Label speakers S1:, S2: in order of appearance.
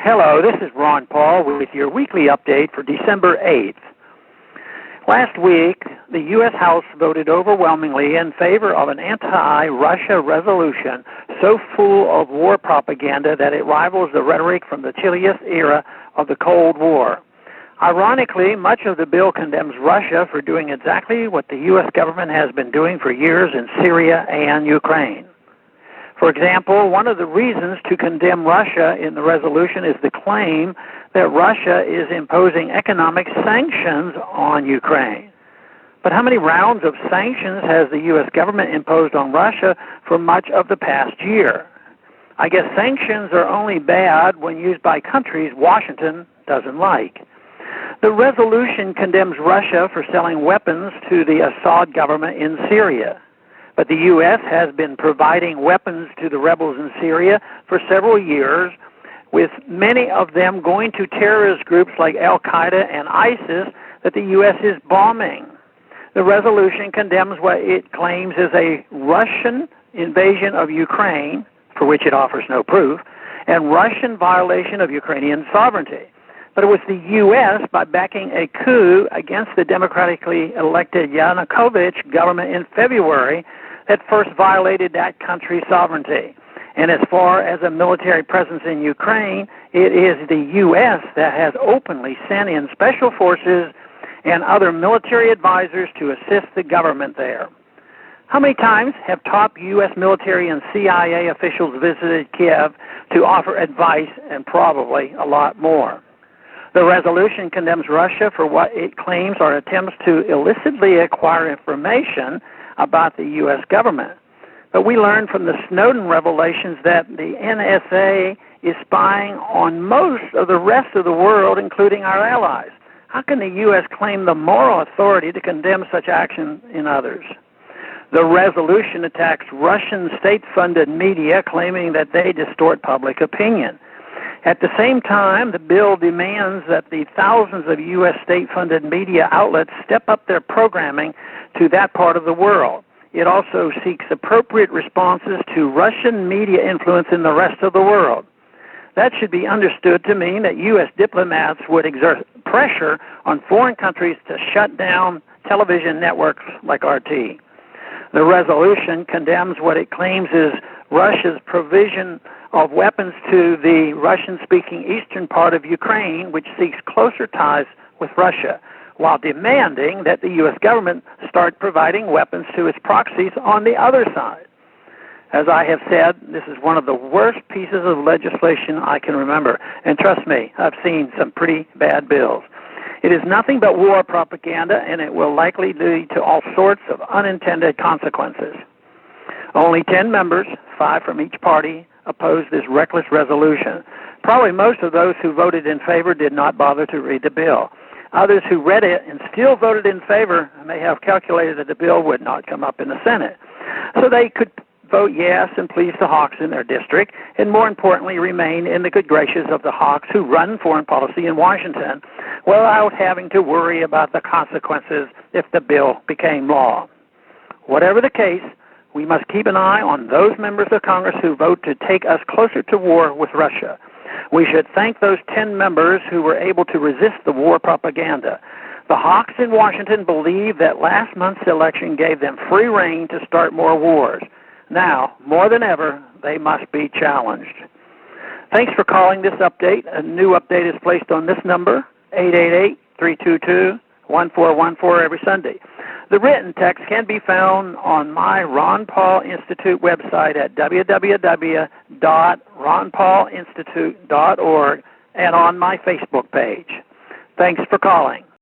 S1: Hello, this is Ron Paul with your weekly update for December 8th. Last week, the U.S. House voted overwhelmingly in favor of an anti-Russia resolution so full of war propaganda that it rivals the rhetoric from the chilliest era of the Cold War. Ironically, much of the bill condemns Russia for doing exactly what the U.S. government has been doing for years in Syria and Ukraine. For example, one of the reasons to condemn Russia in the resolution is the claim that Russia is imposing economic sanctions on Ukraine. But how many rounds of sanctions has the U.S. government imposed on Russia for much of the past year? I guess sanctions are only bad when used by countries Washington doesn't like. The resolution condemns Russia for selling weapons to the Assad government in Syria. But the U.S. has been providing weapons to the rebels in Syria for several years, with many of them going to terrorist groups like al-Qaeda and ISIS that the U.S. is bombing. The resolution condemns what it claims is a Russian invasion of Ukraine, for which it offers no proof, and Russian violation of Ukrainian sovereignty. But it was the U.S., by backing a coup against the democratically elected Yanukovych government in February, that first violated that country's sovereignty. And as far as a military presence in Ukraine, it is the U.S. that has openly sent in special forces and other military advisors to assist the government there. How many times have top U.S. military and CIA officials visited Kiev to offer advice, and probably a lot more? The resolution condemns Russia for what it claims are attempts to illicitly acquire information about the U.S. government. But we learned from the Snowden revelations that the NSA is spying on most of the rest of the world, including our allies. How can the U.S. claim the moral authority to condemn such action in others? The resolution attacks Russian state-funded media, claiming that they distort public opinion. At the same time, the bill demands that the thousands of U.S. state-funded media outlets step up their programming to that part of the world. It also seeks appropriate responses to Russian media influence in the rest of the world. That should be understood to mean that U.S. diplomats would exert pressure on foreign countries to shut down television networks like RT. The resolution condemns what it claims is Russia's provision of weapons to the Russian-speaking eastern part of Ukraine, which seeks closer ties with Russia, while demanding that the U.S. government start providing weapons to its proxies on the other side. As I have said, this is one of the worst pieces of legislation I can remember. And trust me, I've seen some pretty bad bills. It is nothing but war propaganda, and it will likely lead to all sorts of unintended consequences. Only 10 members, 5 from each party, opposed this reckless resolution. Probably most of those who voted in favor did not bother to read the bill. Others who read it and still voted in favor may have calculated that the bill would not come up in the Senate. So they could vote yes and please the hawks in their district, and more importantly, remain in the good graces of the hawks who run foreign policy in Washington without having to worry about the consequences if the bill became law. Whatever the case, we must keep an eye on those members of Congress who vote to take us closer to war with Russia. We should thank those 10 members who were able to resist the war propaganda. The hawks in Washington believe that last month's election gave them free rein to start more wars. Now, more than ever, they must be challenged. Thanks for calling this update. A new update is placed on this number, 888-322-1414, every Sunday. The written text can be found on my Ron Paul Institute website at www.ronpaulinstitute.org and on my Facebook page. Thanks for calling.